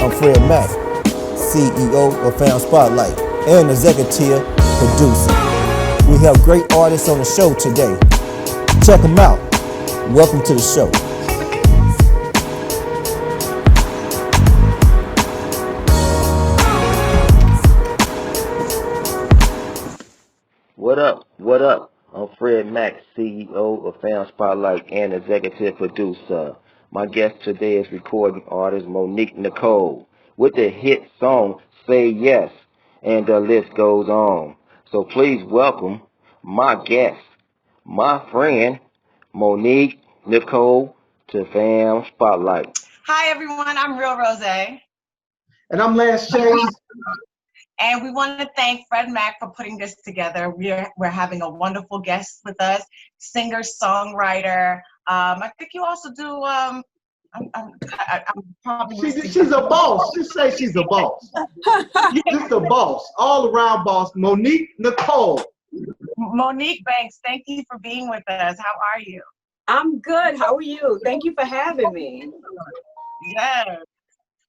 I'm Fred Mack, CEO of Fam Spotlight and executive producer. We have great artists on the show today. Check them out. Welcome to the show. What up? What up? I'm Fred Mack, CEO of Fam Spotlight and executive producer. My guest today is recording artist Monique Nikkole with the hit song Say Yes, and the list goes on. So please welcome my guest, my friend, Monique Nikkole to Fam Spotlight. Hi everyone, I'm Real Rose. And I'm Lance Chase. And we want to thank Fred Mack for putting this together. We're having a wonderful guest with us, singer, songwriter. I think you also do. I'm probably she's a boss. Just say she's a boss. Just a boss, all around boss. Monique Nikkole. Monique Banks, thank you for being with us. How are you? I'm good. How are you? Thank you for having me. Yes.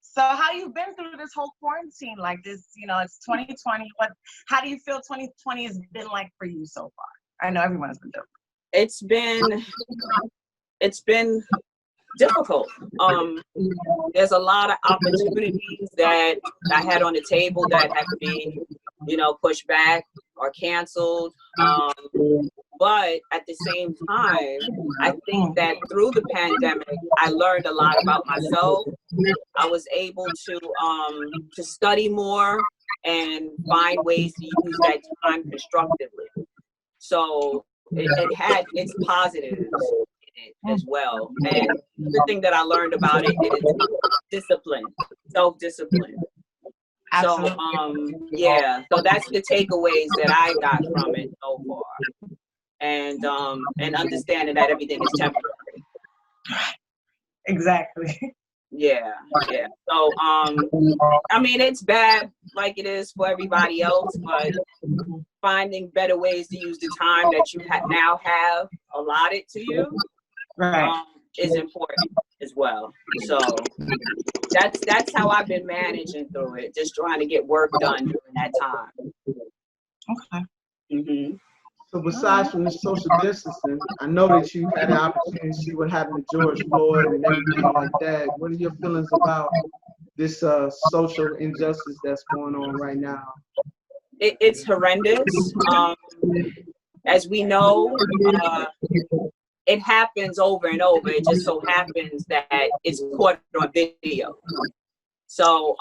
So how you been through this whole quarantine like this? You know, it's 2020. How do you feel 2020 has been like for you so far? I know everyone's been different. It's been difficult. There's a lot of opportunities that I had on the table that had to be, pushed back or canceled. But at the same time, I think that through the pandemic, I learned a lot about myself. I was able to study more and find ways to use that time constructively. So it had its positives in it as well. And the thing that I learned about it is discipline, self-discipline. So so that's the takeaways that I got from it so far. And understanding that everything is temporary. Exactly. Yeah. So I mean, it's bad like it is for everybody else, but finding better ways to use the time that you now have allotted to you, right, is important as well. So that's how I've been managing through it, just trying to get work done during that time. Okay. Mm-hmm. So besides from the social distancing, I know that you had the opportunity to see what happened to George Floyd and everything like that. What are your feelings about this social injustice that's going on right now? It's horrendous. As we know, it happens over and over. It just so happens that it's caught on video. So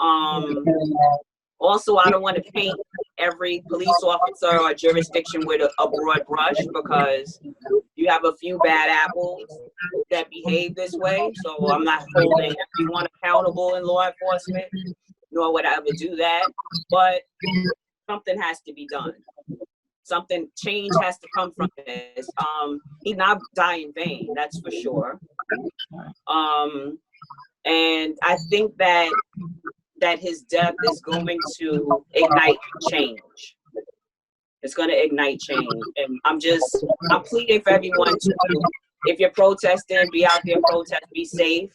also, I don't want to paint every police officer or jurisdiction with a broad brush, because you have a few bad apples that behave this way. So I'm not holding everyone accountable in law enforcement, nor would I ever do that. But something has to be done. Change has to come from this. He not die in vain, that's for sure. And I think that his death is going to ignite change. It's going to ignite change. And I'm pleading for everyone to, if you're protesting, be out there, protest, be safe.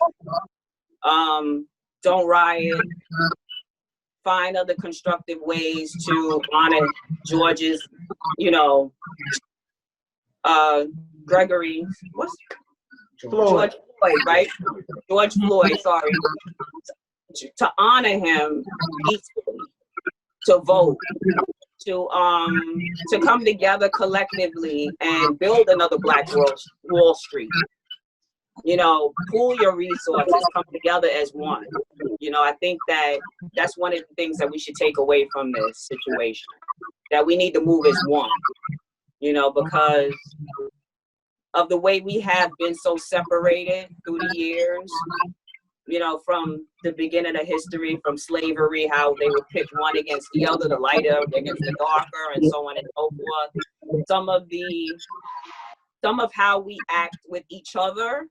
Don't riot. Find other constructive ways to honor George's, Gregory, George Floyd, right? George Floyd, sorry. To honor him peacefully, to vote, to come together collectively and build another Black Wall Street. Pool your resources, come together as one. I think that's one of the things that we should take away from this situation, that we need to move as one, because of the way we have been so separated through the years. From the beginning of history, from slavery, how they would pit one against the other, the lighter against the darker, and so on and so forth. Some of how we act with each other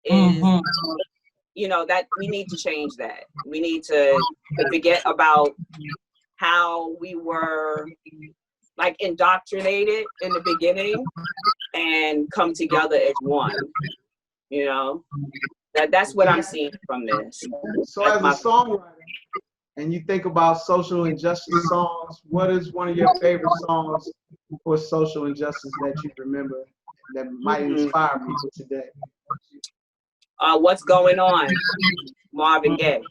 is, that we need to change that. We need to forget about how we were like indoctrinated in the beginning and come together as one, That's what I'm seeing from this. So That's as a songwriter, and you think about social injustice songs, what is one of your favorite songs for social injustice that you remember that might inspire people today? What's Going On, Marvin Gaye.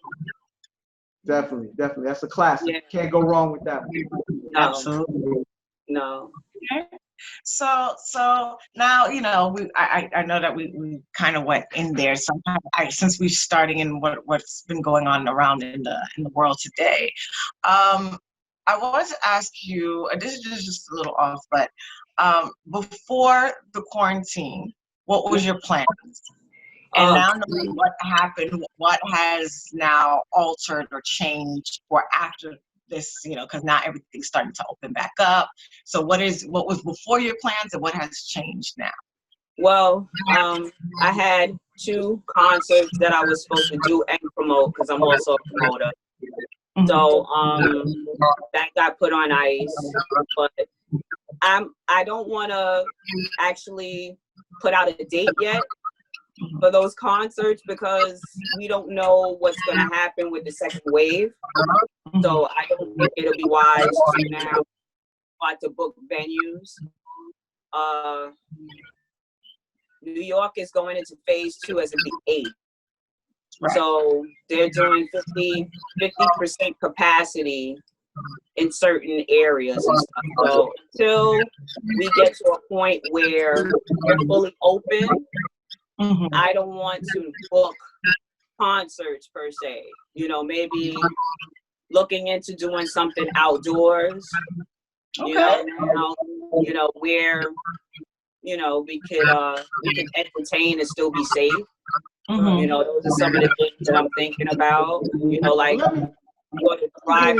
Definitely. That's a classic. Yeah. Can't go wrong with that one. No, Absolutely. no. Okay. So now, you know, I know that we kind of went in there. So since we're starting in what's been going on around in the world today, I wanted to ask you. This is just a little off, but before the quarantine, what was your plans? And now knowing what happened, what has now altered or changed for after this, you know, because now everything's starting to open back up. So what was before your plans and what has changed now? Well, I had 2 concerts that I was supposed to do and promote because I'm also a promoter. So that got put on ice, but I don't want to actually put out a date yet for those concerts because we don't know what's going to happen with the second wave. So I don't think it'll be wise to now start to book venues. New York is going into phase 2 as of the 8th. Right. So they're doing 50% capacity in certain areas and stuff. So until we get to a point where we're fully open, I don't want to book concerts per se. You know, maybe looking into doing something outdoors. You know, now, you know, where, you know, we can entertain and still be safe. You know, those are some of the things that I'm thinking about. You know, like what a drive.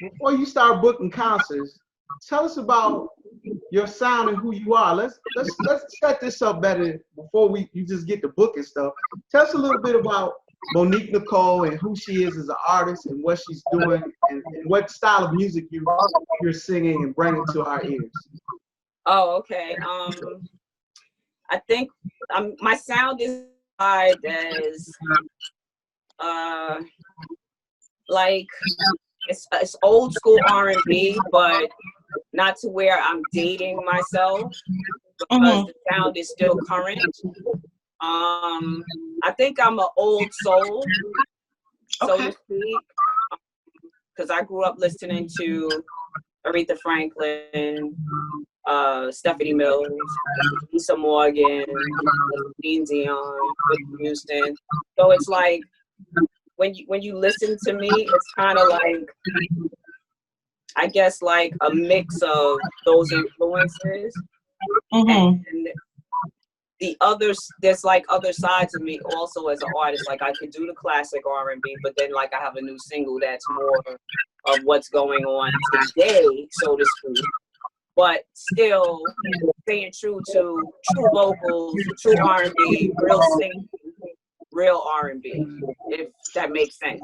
Before you start booking concerts, tell us about your sound and who you are. Let's set this up better before you just get to booking stuff. Tell us a little bit about Monique Nikkole and who she is as an artist and what she's doing and what style of music you're singing and bringing to our ears. Oh, okay. I think my sound is as like it's old school R&B, but not to where I'm dating myself because the sound is still current. I think I'm an old soul, so to speak, because I grew up listening to Aretha Franklin, Stephanie Mills, Lisa Morgan, Celine Dion, Whitney Houston. So it's like when you listen to me, it's kind of like, I guess, like a mix of those influences. And the others, there's like other sides of me also as an artist. Like I could do the classic R&B, but then like I have a new single that's more of what's going on today, so to speak. But still staying true to true vocals, true R&B, real singing, real R&B, if that makes sense.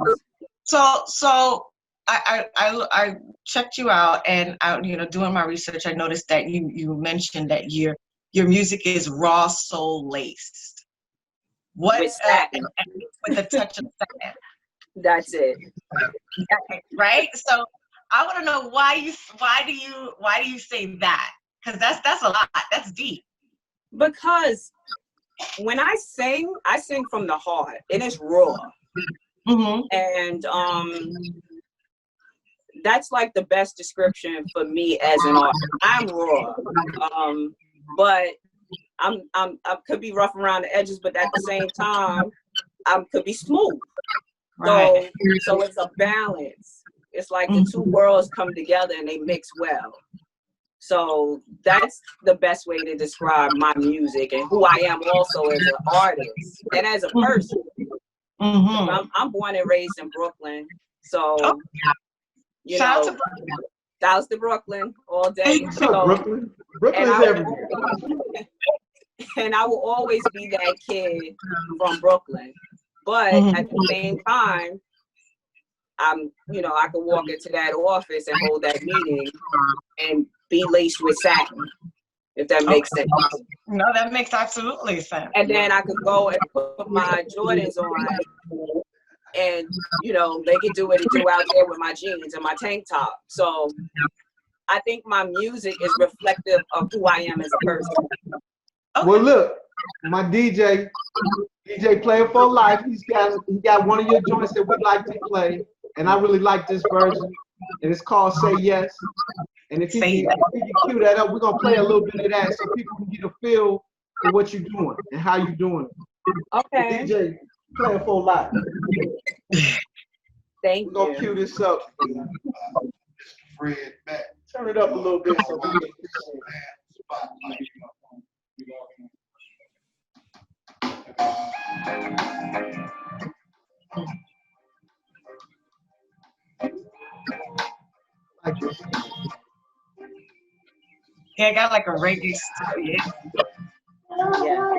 So I checked you out, and you know, doing my research, I noticed that you mentioned that your music is raw soul laced. What with satin. with a touch of satin. That's it. Right? So I want to know why do you say that? Because that's a lot. That's deep. Because when I sing from the heart, and it's raw. And that's like the best description for me as an artist. I'm raw, but I could be rough around the edges, but at the same time, I could be smooth. Right. So it's a balance. It's like the two worlds come together and they mix well. So that's the best way to describe my music and who I am also as an artist and as a person. I'm born and raised in Brooklyn, so you know, shouts to Brooklyn all day. What's up, Brooklyn? Brooklyn's everywhere. And I will always be that kid from Brooklyn, but at the same time, I can walk into that office and hold that meeting and be laced with satin. if that makes sense. No, that makes absolutely sense. And then I could go and put my Jordans on and, you know, they could do what it do out there with my jeans and my tank top. So I think my music is reflective of who I am as a person. Okay. Well, look, my DJ Player for Life, he got one of your joints that we like to play, and I really like this version, and it's called Say Yes. And if he can cue that up, we're gonna play a little bit of that so people can get a feel for what you're doing and how you're doing it. Okay. DJ Player for Life. Thank you. We're gonna cue this up. Fred back. Turn it up a little bit so we can get like this. Yeah, I got like a reggae style. Yeah. Yeah.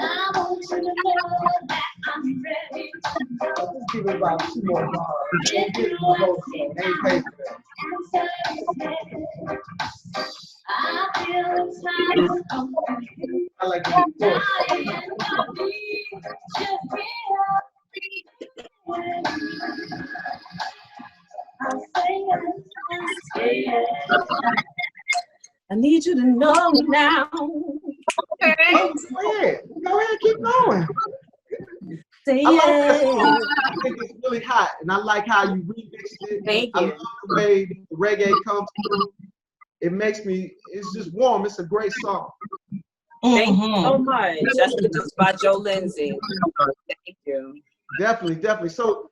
I want you to know that I'm ready to go. Let's give it about 2 more bars. If you want to I feel it's time to you. I like to do it. I need you to know now. Okay. Go ahead, keep going. Say I like that yes. song. I think it's really hot, and I like how you remixed it. Thank I you. love the way the reggae comes through. It makes me, it's just warm. It's a great song. Thank you so much. That's produced by Joe Lindsay. Thank you. Definitely. So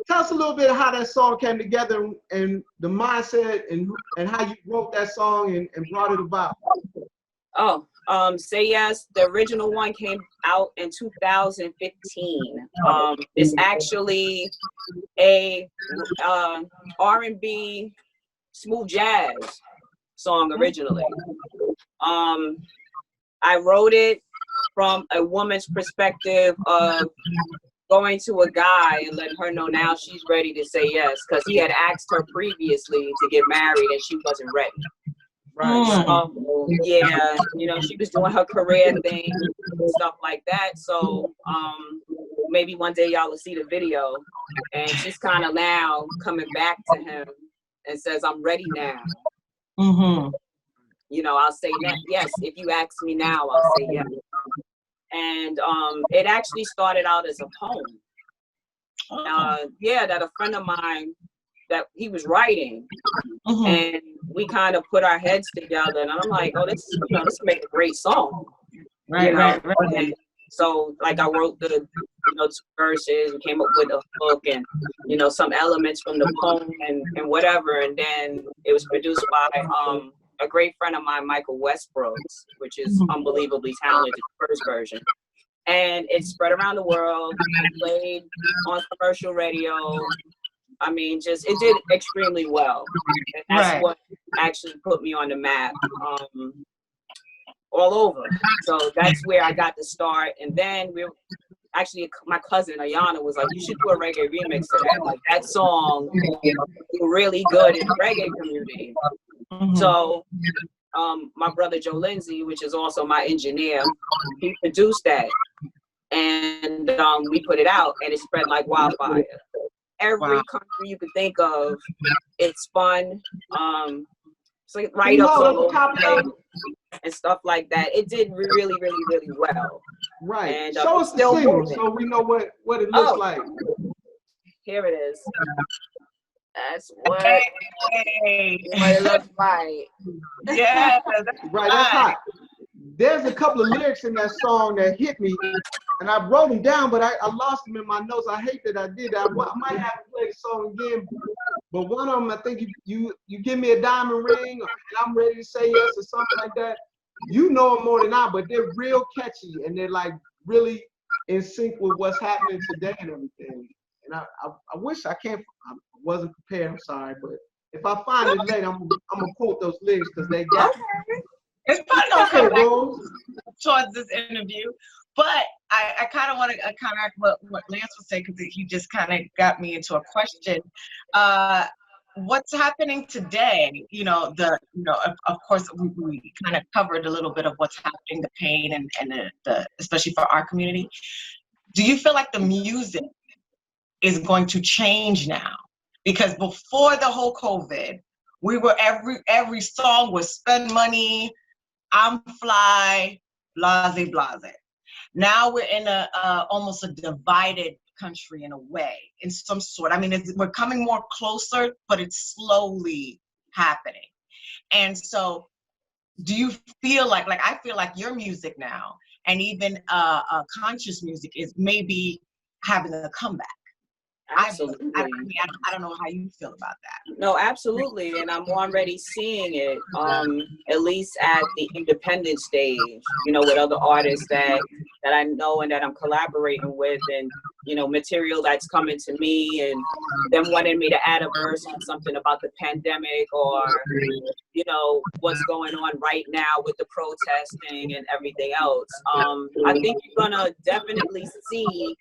tell us a little bit of how that song came together and the mindset and how you wrote that song and brought it about. Oh, Say Yes, the original one came out in 2015. It's actually a R&B smooth jazz song originally. I wrote it from a woman's perspective of going to a guy and letting her know now she's ready to say yes, because he had asked her previously to get married and she wasn't ready. Right. So, yeah, you know, she was doing her career thing and stuff like that. So maybe one day y'all will see the video, and she's kind of now coming back to him and says, I'm ready now. You know, I'll say that, yes, if you ask me now, I'll say yes. And it actually started out as a poem. That a friend of mine, that he was writing, and we kind of put our heads together, and I'm like, oh, this would make a great song. Right. And so, like, I wrote the 2 verses, and came up with a hook and, you know, some elements from the poem and whatever, and then it was produced by a great friend of mine, Michael Westbrooks, which is unbelievably talented, the first version. And it spread around the world, played on commercial radio. I mean, just, it did extremely well. And that's what actually put me on the map all over. So that's where I got to start. And then my cousin Ayana was like, you should do a reggae remix of that. Like, that song is really good in the reggae community. So my brother Joe Lindsay, which is also my engineer, he produced that. And we put it out, and it spread like wildfire. Every country you could think of, it spun. It's like write-ups all over the place and stuff like that. It did really, really, really well. Right. And show us the single so we know what it looks like. Here it is. That's what it looks like. Yeah, right. That's hot. There's a couple of lyrics in that song that hit me, and I wrote them down, but I lost them in my notes. I hate that I did that. I might have to play the song again, but one of them, I think you give me a diamond ring, and I'm ready to say yes, or something like that. you know them more than I, but they're real catchy and they're like really in sync with what's happening today and everything. And I wish I wasn't prepared. I'm sorry, but if I find it later, I'm gonna quote those lyrics because they got me. It's probably gonna Okay, come back Rose. towards this interview, but I kind of want to counteract what Lance was saying because he just kind of got me into a question. What's happening today? Of course, we kind of covered a little bit of what's happening, the pain and the especially for our community. Do you feel like the music is going to change now? Because before the whole COVID, we were every song was spend money, I'm fly, blase blase. Now we're in a almost a divided country in a way, in some sort. I mean, we're coming more closer, but it's slowly happening. And so, do you feel like I feel like your music now, and even conscious music, is maybe having a comeback? Absolutely. I don't know how you feel about that. No, absolutely. And I'm already seeing it, at least at the independent stage, with other artists that I know and that I'm collaborating with, and, material that's coming to me and them wanting me to add a verse on something about the pandemic or, what's going on right now with the protesting and everything else. I think you're gonna definitely see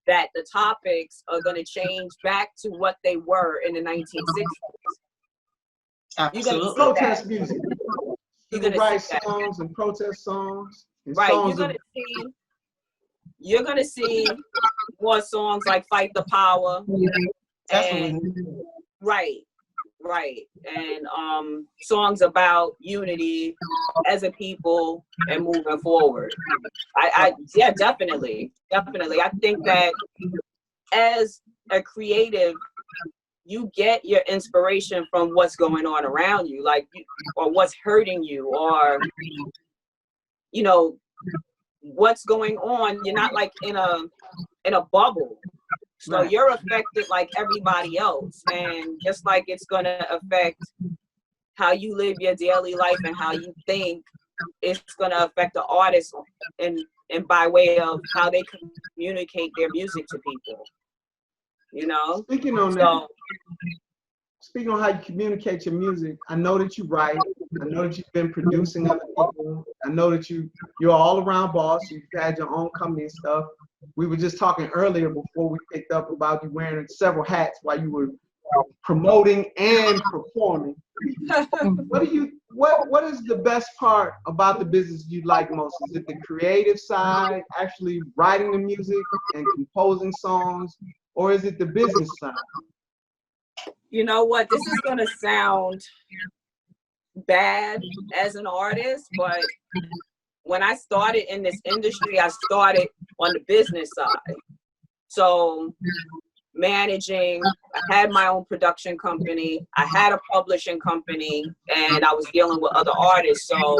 that the topics are going to change back to what they were in the 1960s. Absolutely. Protest music. You're going to write see songs and protest songs. And right. Songs You're going to see more songs like "Fight the Power." And, right. And songs about unity as a people and moving forward. Yeah, definitely. I think that as a creative, you get your inspiration from what's going on around you, or what's hurting you, or what's going on. You're not like in a bubble. So you're affected like everybody else. And just like it's going to affect how you live your daily life and how you think, it's going to affect the artist and by way of how they communicate their music to people. Speaking on that, speaking on how you communicate your music, I know that you write. I know that you've been producing other people. I know that you're all around boss. You've had your own company and stuff. We were just talking earlier before we picked up about you wearing several hats while you were promoting and performing. What is the best part about the business you like most? Is it the creative side, actually writing the music and composing songs, or is it the business side? You know what? This is going to sound bad as an artist, but when I started in this industry, I started on the business side. So managing, I had my own production company, I had a publishing company, and I was dealing with other artists. So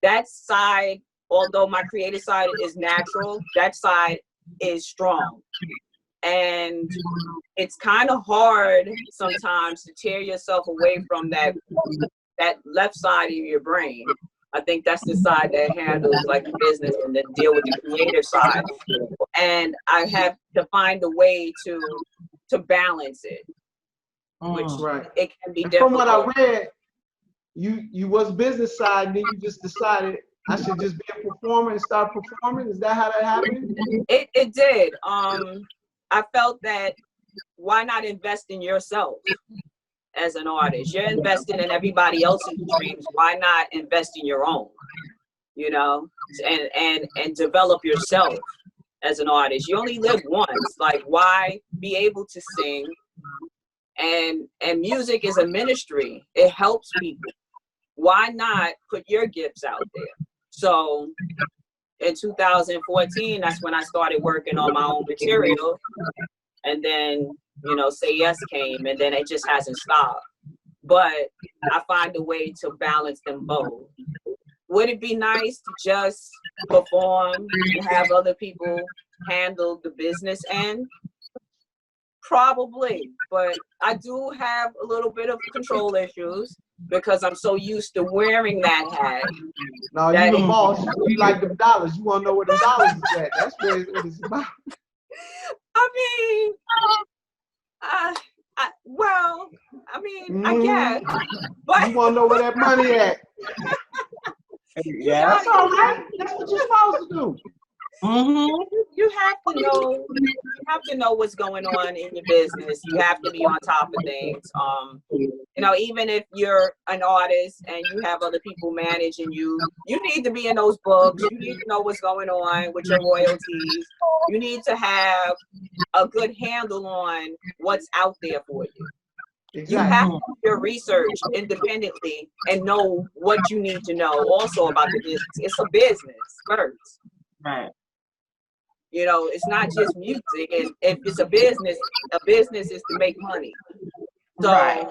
that side, although my creative side is natural, that side is strong. And it's kind of hard sometimes to tear yourself away from that left side of your brain. I think that's the side that handles like the business and then deal with the creative side. And I have to find a way to balance it, which it can be difficult. From what I read, you was business side, and then you just decided I should just be a performer and start performing. Is that how that happened? It did. I felt that why not invest in yourself as an artist? You're investing in everybody else's dreams. Why not invest in your own? And develop yourself as an artist. You only live once. Like, why be able to sing? And music is a ministry. It helps people. Why not put your gifts out there? So in 2014, that's when I started working on my own material. And then, Say Yes came, and then it just hasn't stopped. But I find a way to balance them both. Would it be nice to just perform and have other people handle the business end? Probably, but I do have a little bit of control issues. because I'm so used to wearing that hat. No, That you the boss. You like them dollars. You want to know where the dollars is at. That's what it's about. I mean, well, I mean, I guess, but you want to know where that money at? Yeah, That's all right. That's what you're supposed to do. you have to know. You have to know what's going on in your business. You have to be on top of things. You know, even if you're an artist and you have other people managing you, you need to be in those books. You need to know what's going on with your royalties. You need to have a good handle on what's out there for you. Exactly. You have to do your research independently and know what you need to know also about the business. It's a business first. right. You know, it's not just music. And if it's a business is to make money. So Right.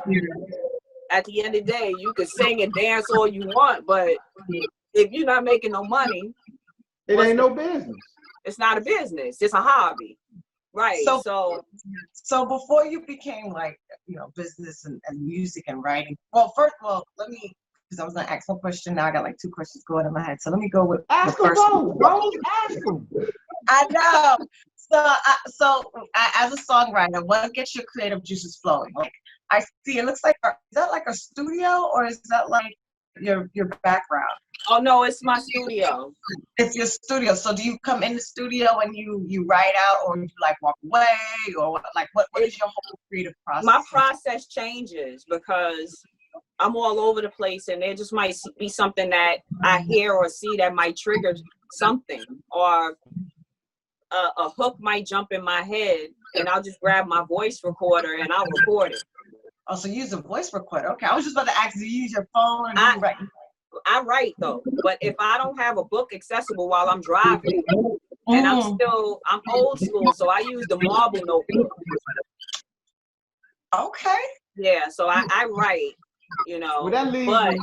at the end of the day, you can sing and dance all you want, but if you're not making no money, It ain't no business. it's not a business. It's a hobby. Right. So before you became like, you know, business and music and writing, well, first of all, let me, because I was going to ask one question. Now I got like two questions going in my head. So let me go with Ask the them first both, bro. Ask them. I know. So as a songwriter, what gets your creative juices flowing? Like, I see it looks like, is that like a studio or is that like your background? Oh no, it's my studio. It's your studio. So do you come in the studio and you write out, or you like walk away, or like what is your whole creative process? My process changes because I'm all over the place, and there just might be something that I hear or see that might trigger something, or a hook might jump in my head, and I'll just grab my voice recorder and I'll record it. Oh, so you use a voice recorder. Okay, I was just about to ask, do you use your phone and you write? I write though, but if I don't have a book accessible while I'm driving, and I'm old school, so I use the marble notebook. Okay. Yeah, so I write, you know, Well, but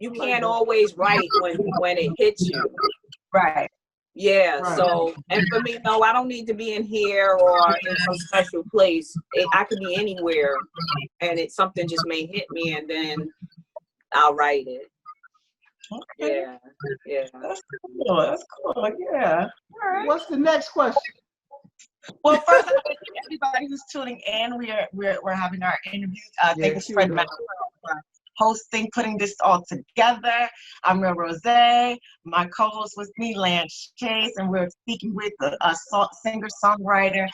you can't always write when it hits you. Right. Yeah, Right. so, and for me, no, I don't need to be in here or in some special place. I could be anywhere, and something just may hit me, and then I'll write it. Okay. Yeah. That's cool. That's cool. Yeah. All right. What's the next question? Well, first, I want to thank everybody who's tuning in. We're having our interviews. Thank you, Fred Mack, for hosting, putting this all together. I'm Real Rose. My co-host with me, Lance Chase, and we're speaking with a singer-songwriter,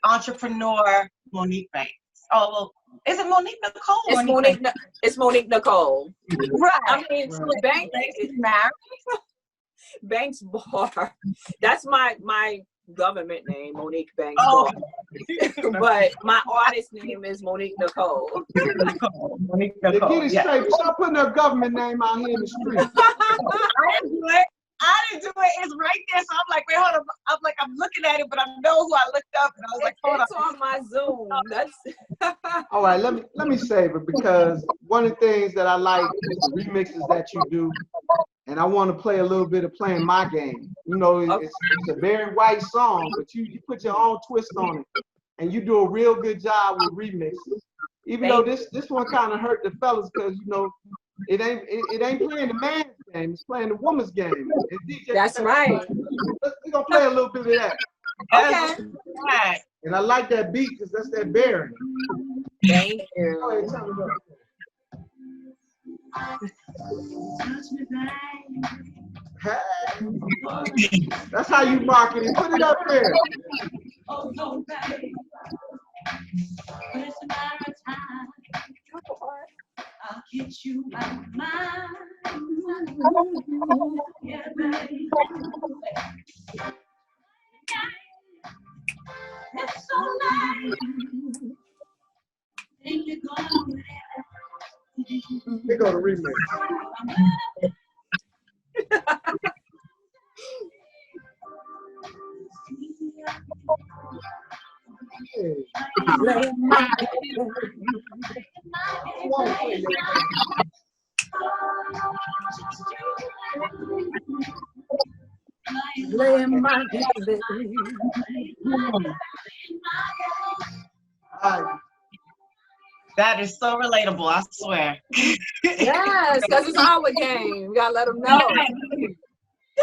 entrepreneur, Monique Banks. Oh, well, is it Monique Nikkole? It's Monique Nikkole. Right. I mean, Banks is married. Banks Bar. That's my government name, Monique Banks Bar. But my artist name is Monique Nikkole. Monique Nikkole. Get it straight. Stop putting her government name out here in the street. I didn't do it. It's right there. So I'm like, wait, hold on. I'm looking at it, but I know who I looked up, and I was like, hold it's on my Zoom. That's all right. Let me save it, because one of the things that I like is the remixes that you do, and I want to play a little bit of Playing My Game. You know, it's a very white song, but you put your own twist on it, and you do a real good job with remixes. Even though this one kind of hurt the fellas, because you know it ain't playing the man's game, it's playing the woman's game. That's right. We're gonna play a little bit of that. Okay. Right. And I like that beat because that's that bearing. Thank you. Go ahead, tell me about Hey. That's how you market it. Put it up there. Oh, no, baby. But it's a matter of time. I'll get you out of mind. Yeah, baby. It's so nice. Think you're going They go to remix. Laying my head. All right. That is so relatable, I swear. Yes, because it's our game. We gotta let them know.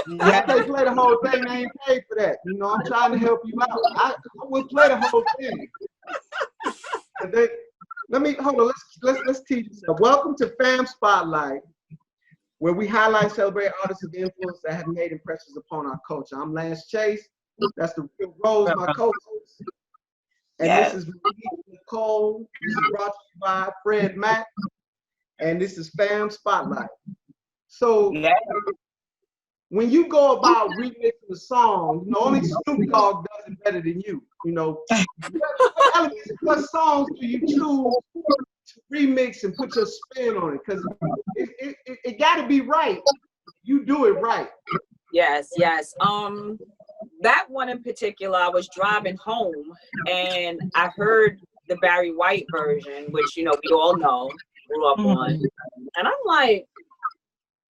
Yeah, if they play the whole thing, they ain't paid for that. You know, I'm trying to help you out. I will play the whole thing. And they, let me hold on. Let's teach you. Welcome to Fam Spotlight, where we highlight, celebrate artists of influence that have made impressions upon our culture. I'm Lance Chase. That's the real Rose, my co-host. And Yes. this is Monique Nikkole. This is brought to you by Fred Mack. And this is Fam Spotlight. So when you go about remixing the song, you know, only Snoop Dogg does it better than you. You know, what songs do you choose to remix and put your spin on it? Because it got to be right. You do it right. Yes, yes. That one in particular, I was driving home and I heard the Barry White version, which, you know, we all know, grew up on. And I'm like,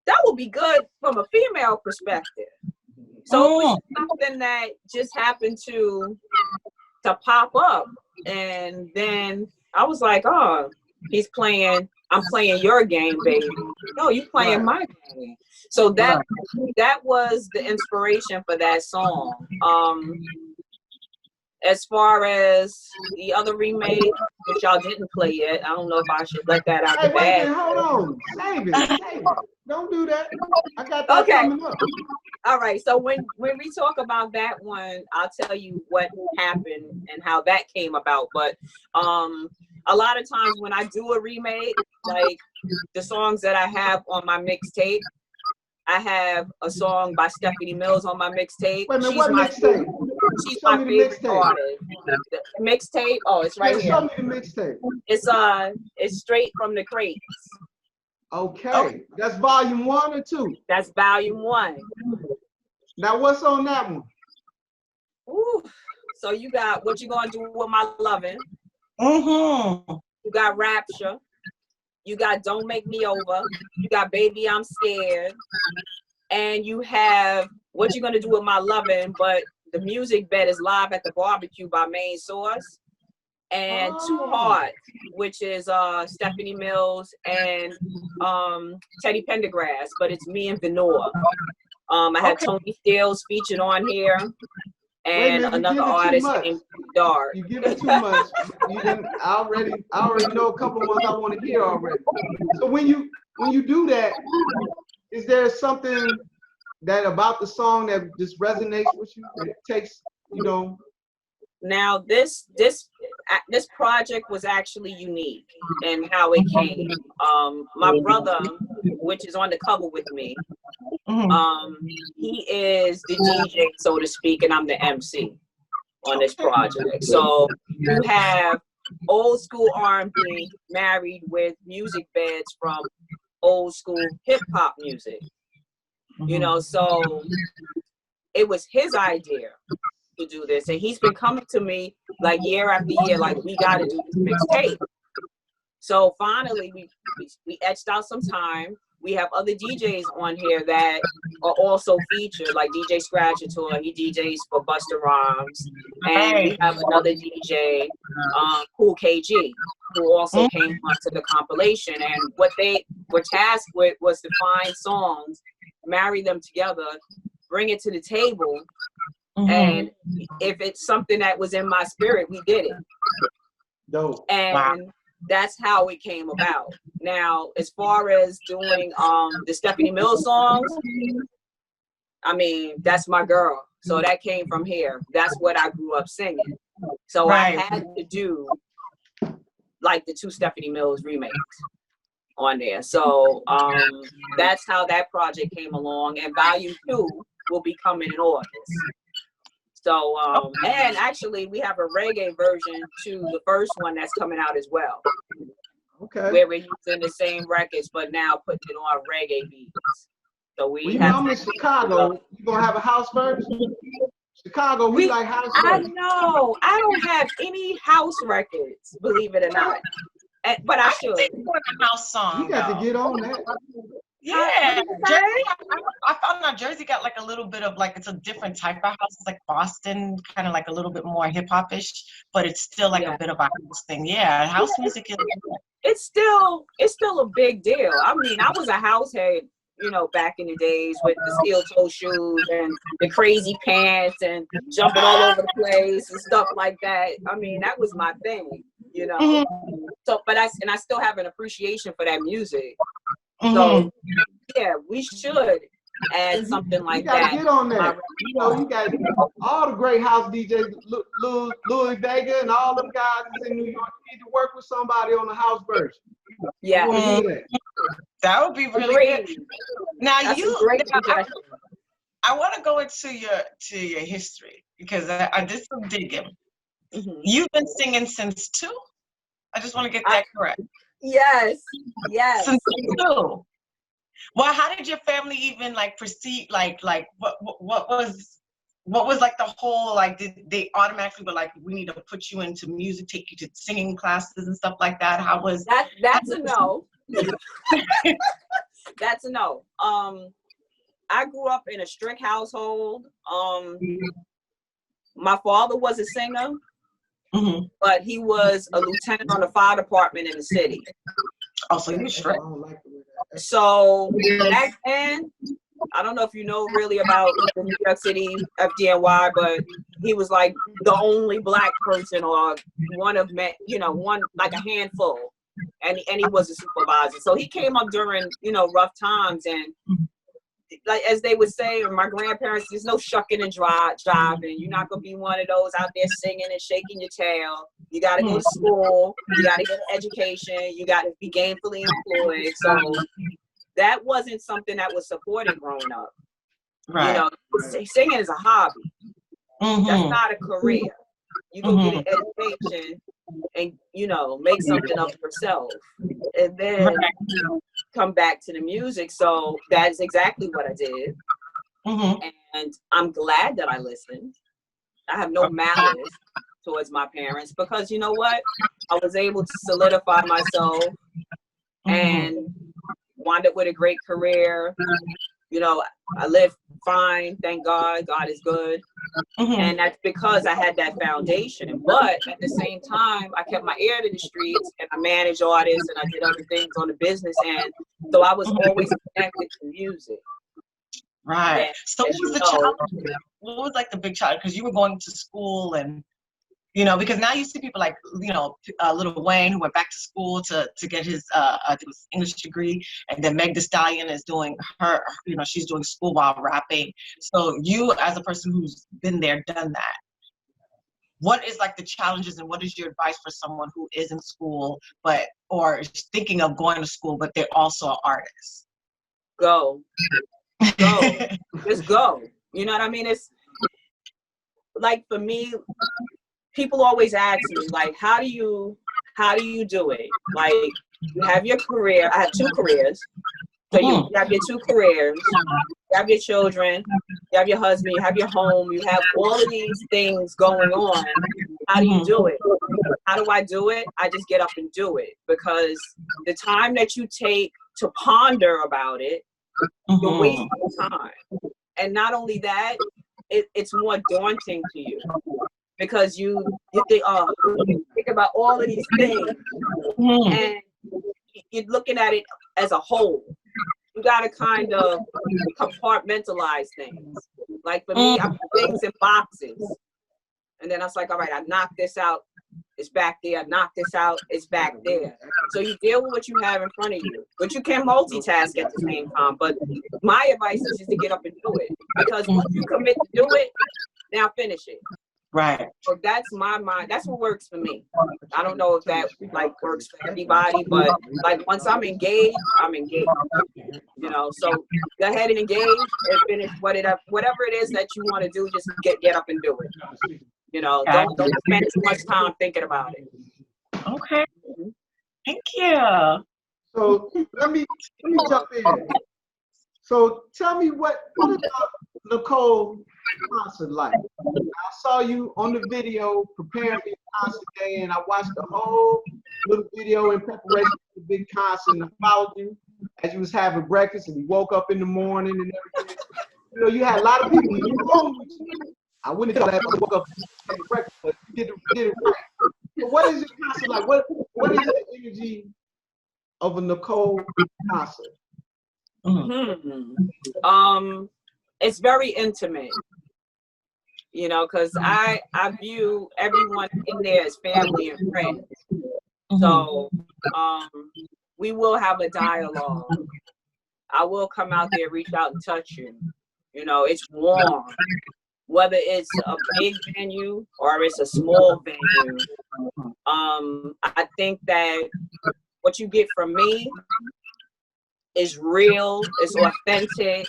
that would be good from a female perspective. So it was something that just happened to pop up. And then I was like, oh, I'm playing your game, baby. No, you playing my game. So that was the inspiration for that song. As far as the other remake, which y'all didn't play yet, I don't know if I should let that out the bag. Wait, hold on. Save it. Don't do that. I got that coming up. All right. So when we talk about that one, I'll tell you what happened and how that came about. But a lot of times when I do a remake, like the songs that I have on my mixtape, I have a song by Stephanie Mills on my mixtape. Wait a minute, what mixtape? She's my favorite artist. The mixtape? Oh, it's right here. Show me the mixtape. It's straight from the crates. Okay. That's volume 1 or 2? That's volume 1. Now what's on that one? Ooh. So you got What You Gonna Do With My Lovin'. You got Rapture. You got Don't Make Me Over. You got Baby I'm Scared. And you have What You Gonna Do With My Lovin', but the music bed is Live at the Barbecue by Main Source. And Too Hard, which is Stephanie Mills and Teddy Pendergrass, but it's me and Venora. I had Tony Steele featured on here, and another artist named Dark. You give it too much. I already know a couple of ones I want to hear already. So when you do that, is there something that about the song that just resonates with you? That it takes, you know. Now this project was actually unique in how it came. My brother, which is on the cover with me, he is the DJ, so to speak, and I'm the MC on this project. So you have old school R&B married with music beds from old school hip hop music. You know, so it was his idea to do this, and he's been coming to me like year after year, like, we got to do this mixtape. So finally we etched out some time. We have other DJs on here that are also featured, like DJ Scratchator. He DJs for Busta Rhymes, and we have another DJ, Cool KG, who also came onto the compilation. And what they were tasked with was to find songs, marry them together, bring it to the table. And if it's something that was in my spirit, we did it. Dope. And that's how it came about. Now, as far as doing the Stephanie Mills songs, I mean, that's my girl. So that came from here. That's what I grew up singing. So I had to do like the 2 Stephanie Mills remakes on there. So that's how that project came along. And volume 2 will be coming in August. So, and actually we have a reggae version to the first one that's coming out as well. Okay. Where we're using the same records, but now putting it on reggae beats. So we have. I'm in Chicago. You gonna have a house version? Chicago, we like house version. I know. I don't have any house records, believe it or not. But I should. House song. You got to get on that. Yeah, What did you Jersey. say? I found out Jersey got like a little bit of like it's a different type of house. It's like Boston, kind of like a little bit more hip hop-ish, but it's still like Yeah. a bit of a house thing. Yeah, house music is. It's still a big deal. I mean, I was a househead, you know, back in the days with the steel toe shoes and the crazy pants and jumping all over the place and stuff like that. I mean, that was my thing, you know. Mhm, So, but I still have an appreciation for that music. mhm. So yeah, we should add something You like gotta that. get on that. You know, you got all the great house DJs, Louis Vega and all them guys is in New York. You need to work with somebody on the house version. I Yeah, want to hear that. That would be really agreed. good. Now That's you, a great now, suggestion. I want to go into your history because I did some digging. Mhm. You've been singing since 2? I just want to get that correct. Yes. Since 2. Well, how did your family even like proceed? Like what was like the whole like? Did they automatically were like, we need to put you into music, take you to singing classes and stuff like that? How was That's a no. That's a no. I grew up in a strict household. My father was a singer, Mhm. but he was a lieutenant on the fire department in the city. Oh, so you're I straight. don't like the way that. So back then, I don't know if you know really about the New York City FDNY, but he was like the only black person or one of one like a handful, and he was a supervisor. So he came up during rough times, and like as they would say, or my grandparents, there's no shucking and jiving. You're not gonna be one of those out there singing and shaking your tail. You got to go to school. You got to get an education. You got to be gainfully employed. So that wasn't something that was supported growing up. Right. Singing is a hobby. Mhm. That's not a career. You go get an education and make something of yourself, and then come back to the music. So that's exactly what I did. And I'm glad that I listened. I have no malice towards my parents because you know what? I was able to solidify myself and wound up with a great career. I live fine, thank God. God is good. And that's because I had that foundation. But at the same time, I kept my ear to the streets and I managed artists and I did other things on the business end. So I was always connected to music. Right. And, So what was the challenge? What was like the big challenge? Because you were going to school and, because now you see people like, Lil Wayne who went back to school to get his English degree. And then Meg Thee Stallion is doing her, she's doing school while rapping. So you as a person who's been there, done that, what is like the challenges and what is your advice for someone who is in school or is thinking of going to school, but they're also an artist? Go. Just go. You know what I mean? It's like for me, people always ask me like, how do you do it? Like you have your career. I have 2 careers. So you have your 2 careers, you have your children, you have your husband, you have your home, you have all of these things going on. How do you do it? How do I do it? I just get up and do it because the time that you take to ponder about it, you're wasting time. And not only that, it's more daunting to you because you think about all of these things and you're looking at it as a whole. You got to kind of compartmentalize things. Like for me, I put things in boxes. And then I was like, all right, I knocked this out. It's back there. I knocked this out. It's back there. So you deal with what you have in front of you. But you can multitask at the same time. But my advice is just to get up and do it. Because once you commit to do it, now finish it. Right. So that's my mind. That's what works for me. I don't know if that like works for everybody, but like once I'm engaged, I'm engaged. So go ahead and engage and finish whatever it is that you want to do. Just get up and do it. Don't spend too much time thinking about it. Okay. Thank you. So let me jump in. So tell me what is Nikkole concert like? I saw you on the video preparing for your concert day, and I watched the whole little video in preparation for the big concert and I followed you. as you was having breakfast and you woke up in the morning and everything. You know, you had a lot of people in the room with you. I wouldn't call that when you woke up and had breakfast, but you did it right. So what is your concert like? What is the energy of a Nikkole concert? It's very intimate, you know, because I view everyone in there as family and friends. So we will have a dialogue. I will come out there, reach out and touch you. You know, it's warm. Whether it's a big venue or it's a small venue. I think that what you get from me is real, it's authentic,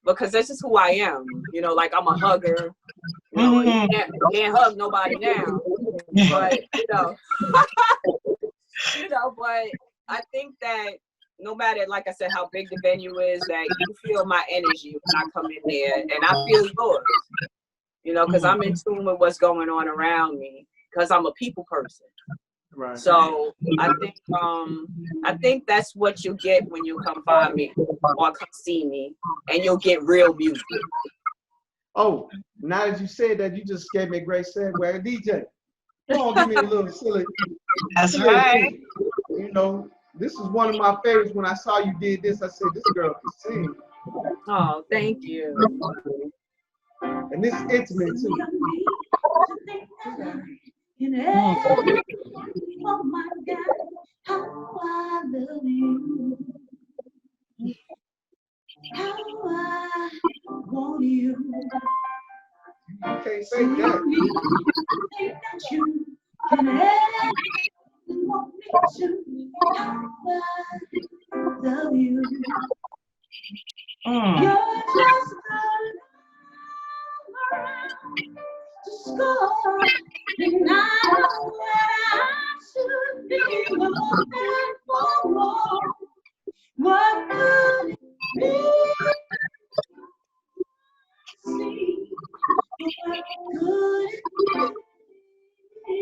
because this is who I am. You know, like I'm a hugger. You know, you can't hug nobody now. But you know, but I think that no matter, like I said, how big the venue is, that you feel my energy when I come in there, and I feel yours. You know, because I'm in tune with what's going on around me, because I'm a people person. Right. So I think that's what you get when you come find me or come see me, and you'll get real music. Oh, now that you said that, you just gave me a great segue. DJ, come on, give me a little silly. That's right. You know, this is one of my favorites. When I saw you did this, I said, this girl can sing. Oh, thank you. And this is intimate too. Oh my God, how I love you. How I want you. You can't say that. Think that you can ever want me to. How I love you. You're just to score, and I know that I should be looking for more. What could it be? See, what could it be?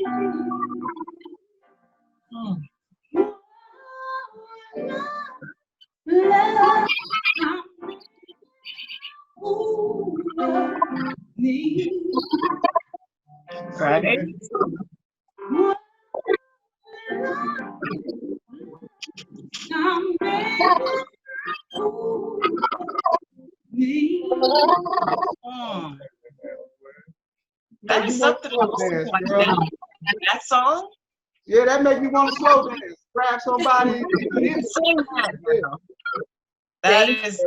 Love, me. Right. That is something else. Dance, That song? yeah, that make me want to slow dance. Grab somebody. That is,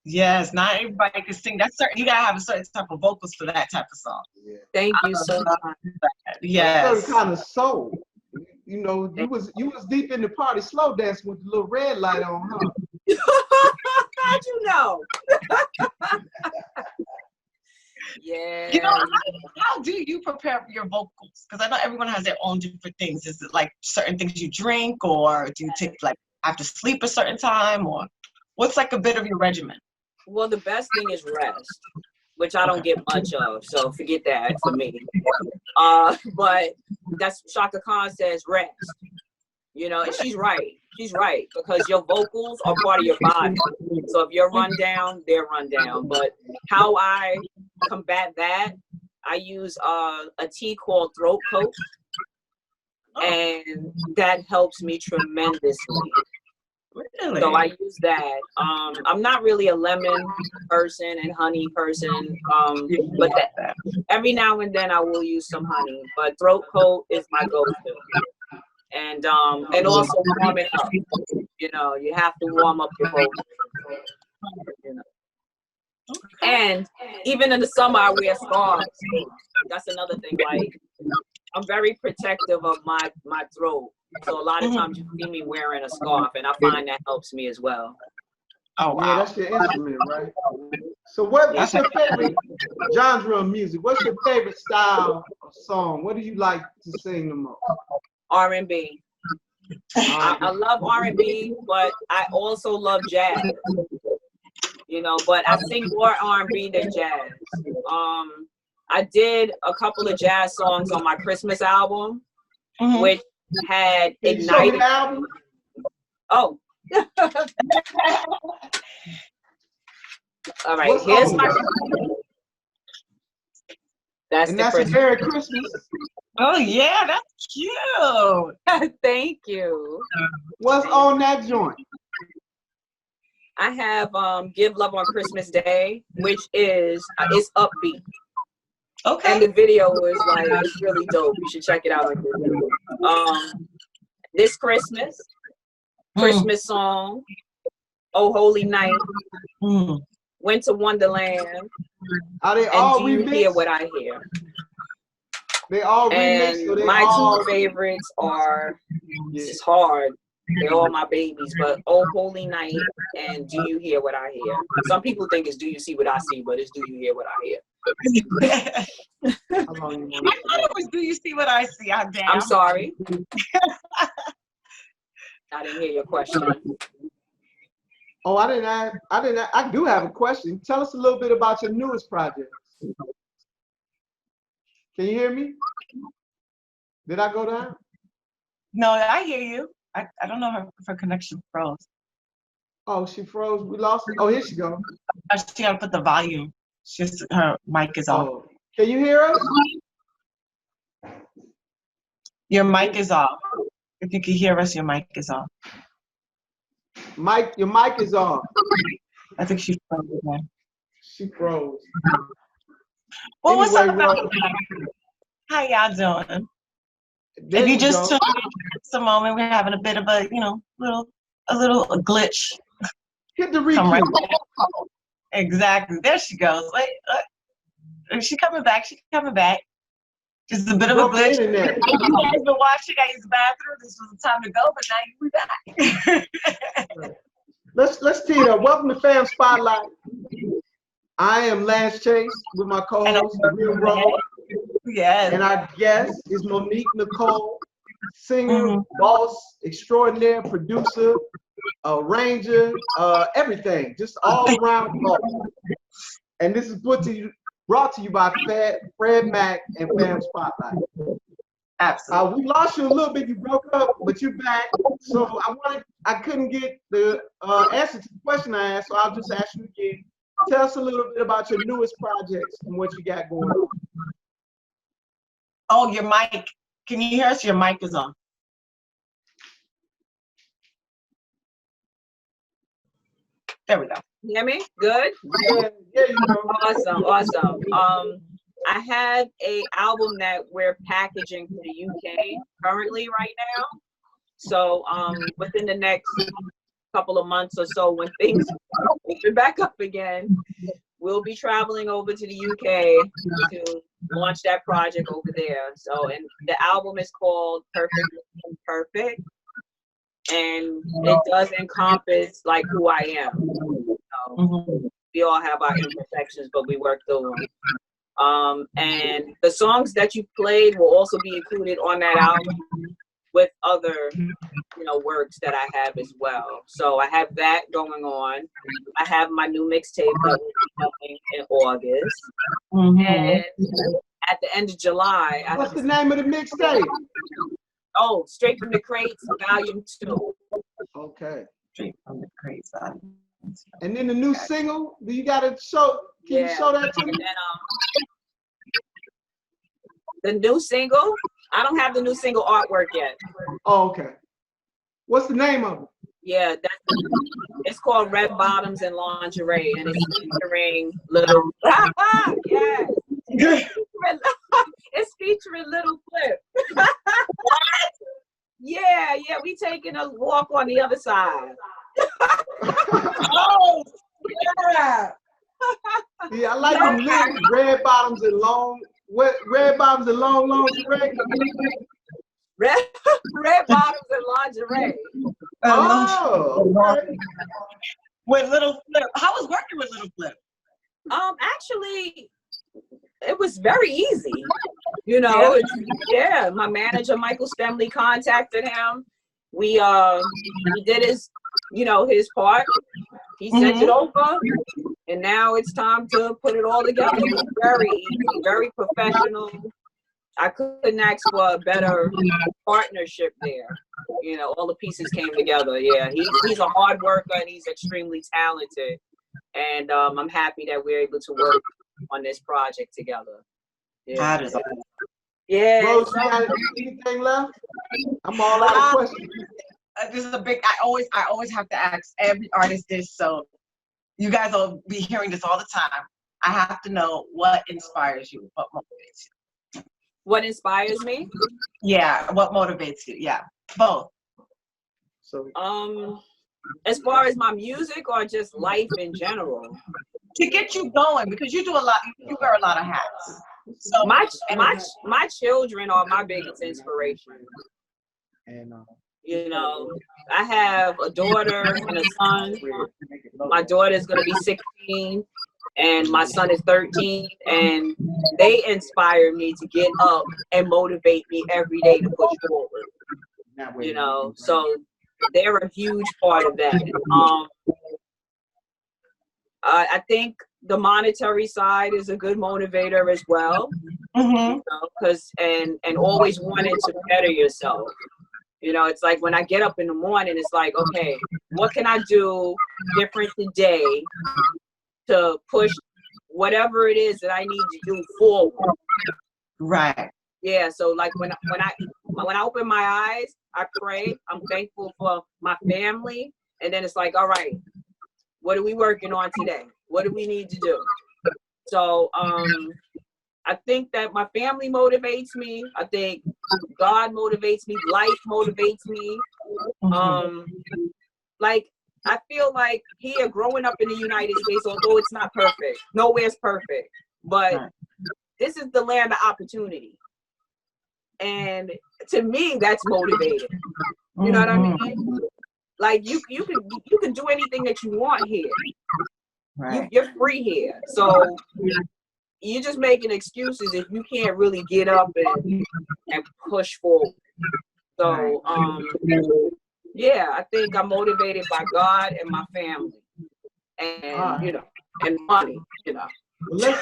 yes, not everybody can sing. That's certain. You gotta have a certain type of vocals for that type of song. Yeah. Thank you so much. Yes. Certain kind of soul. You know, you was deep in the party, slow dancing with the little red light on, huh? How'd you know? Yeah. You know, how do you prepare for your vocals? Because I know everyone has their own different things. Is it like certain things you drink, or do you take like have to sleep a certain time, or what's like a bit of your regimen? Well, the best thing is rest, which I don't get much of, so forget that for me. But that's Shaka Khan says rest. You know, and she's right. She's right, because your vocals are part of your body. So if you're run down, they're run down. But how I combat that, I use a tea called throat coat, and that helps me tremendously. Really? So I use that. I'm not really a lemon person and honey person, but every now and then I will use some honey. But throat coat is my go-to. And also warm it up. You know, you have to warm up your vocal. You know. And even in the summer, I wear scarves. That's another thing. Like, I'm very protective of my throat. So a lot of times you see me wearing a scarf, and I find that helps me as well. Oh, wow. Yeah, that's your instrument, right? So what's your favorite genre of music? What's your favorite style of song? What do you like to sing the most? R&B. I love R&B, but I also love jazz. You know, but I sing more R&B than jazz. I did a couple of jazz songs on my Christmas album, which had ignited. Album? Oh, All right, What's here's on my. it? That's And the that's a Christmas. Merry Christmas. Oh yeah, that's cute. Thank you. What's on that joint? I have Give Love on Christmas Day, which is it's upbeat. Okay. And the video is like, it's really dope. You should check it out on YouTube. This Christmas song, Oh Holy Night, Winter Wonderland, Are they and all Do You Hear remixed? What I Hear? They all remixed, And or they my all... two favorites are, Yeah. it's hard, they're all my babies, but Oh Holy Night and Do You Hear What I Hear? Some people think it's Do You See What I See, but it's Do You Hear What I Hear? How long you want I it thought it was Do You See What I See? Damn. I'm sorry. I didn't hear your question. Oh, I didn't. I do have a question. Tell us a little bit about your newest project. Can you hear me? Did I go down? No, I hear you. I don't know if her connection froze. Oh, she froze. We lost it. Oh, here she goes. She gotta put the volume. Her mic is off. Oh, can you hear us? Your mic is off. If you can hear us, your mic is off. Mike, your mic is on. I think she froze again. She froze. Well, what's up Anyway, about how y'all doing? there If you just go. tuned in just a moment, we're having a bit of a, little glitch. Hit the Come right recue. back. Exactly. There she goes. Wait, is she coming back? She's coming back. Just a bit of a Broke the glitch. internet. You guys been watching. I used the bathroom. This was the time to go, but now you back. Let's tee it up. Welcome to Fam Spotlight. I am Lance Chase with my co-host, Real Bro. Yes. And our guest is Monique Nikkole, singer, boss, extraordinaire, producer, arranger, everything, just all around boss. And this is brought to you by Fred Mack and Fam Spotlight. Absolutely. We lost you a little bit. You broke up, but you're back. So I couldn't get the answer to the question I asked, so I'll just ask you again. Tell us a little bit about your newest projects and what you got going on. Oh, your mic. Can you hear us? Your mic is on. There we go. You hear me? Good? Yeah, you know. Awesome. I have an album that we're packaging for the UK currently right now. So within the next couple of months or so, when things open back up again, we'll be traveling over to the UK to launch that project over there. So, and the album is called Perfect Imperfect, and it does encompass like who I am. So, we all have our imperfections, but we work through them. And the songs that you played will also be included on that album with other, works that I have as well. So I have that going on. I have my new mixtape that will be coming in August. And at the end of July, What's the name of the mixtape? Oh, Straight from the Crates, Volume 2. Okay. Straight from the Crates. And then the new single, do you gotta show? Can you show that to me? And then, the new single, I don't have the new single artwork yet. Oh, okay. What's the name of it? Yeah, it's called Red Bottoms and Lingerie, and it's featuring Little. Yes. It's featuring Little Flip. Yeah, we taking a walk on the other side. Oh, yeah. Yeah, I like them lyrics. Red bottoms and long. What? Red bottoms and long lingerie. Red bottoms and lingerie. Oh. Okay. With Little Flip. How was working with Little Flip? Actually, it was very easy. My manager Michael Stemley contacted him. We did his part. He sent it over, and now it's time to put it all together. It was very easy, very professional. I couldn't ask for a better partnership there. You know, all the pieces came together. Yeah, he's a hard worker and he's extremely talented. And I'm happy that we're able to work on this project together. Yeah. That is Yeah. Rose, you got anything left? I'm all out of questions. this is a big. I always have to ask every artist this. So you guys will be hearing this all the time. I have to know what inspires you, what motivates you. What inspires me? Yeah, what motivates you? Yeah, both. So As far as my music or just life in general? To get you going, because you do a lot. You wear a lot of hats. So My children are my biggest inspiration. and You know, I have a daughter and a son. My daughter's gonna be 16 and my son is 13, and they inspire me to get up and motivate me every day to push forward. You know, so they're a huge part of that. I think the monetary side is a good motivator as well. Mm-hmm. You know, because and always wanting to better yourself. You know, it's like when I get up in the morning, it's like, okay, what can I do different today to push whatever it is that I need to do forward? Right. Yeah. So like when I open my eyes, I pray. I'm thankful for my family, and then it's like, all right, what are we working on today? What do we need to do? So I think that my family motivates me. I think God motivates me. Life motivates me. Like I feel like here, growing up in the United States, although it's not perfect, nowhere's perfect, but this is the land of opportunity. And to me, that's motivating. You know what I mean? Like you can do anything that you want here. Right. You're free here. So you're just making excuses if you can't really get up and push forward. So yeah, I think I'm motivated by God and my family, and you know, and money. You know. let's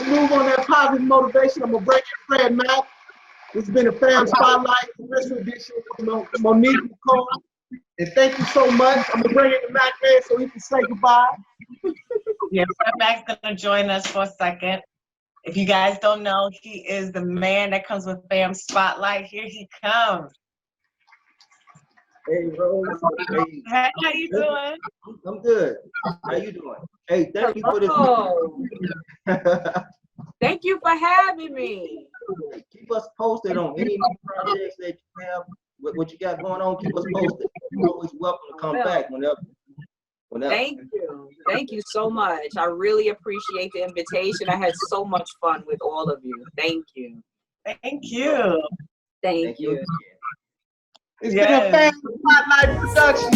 move on that positive motivation. I'm gonna bring in Fred Mack. It's been a Fam Spotlight special edition with Monique Nikkole. And thank you so much. I'm gonna bring in the Mac man so he can say goodbye. Yeah, Fred Mack's gonna join us for a second. If you guys don't know, he is the man that comes with Fam Spotlight. Here he comes. Hey, Rose. Hey, Hey, how you doing? I'm good. How you doing? Hey, thank you for this. Thank you for having me. Keep us posted on any new projects that you have, what you got going on. Keep us posted. You're always welcome to come back whenever. Thank you. Thank you so much. I really appreciate the invitation. I had so much fun with all of you. Thank you. Thank you. Thank you. It's been a Fam Spotlight production.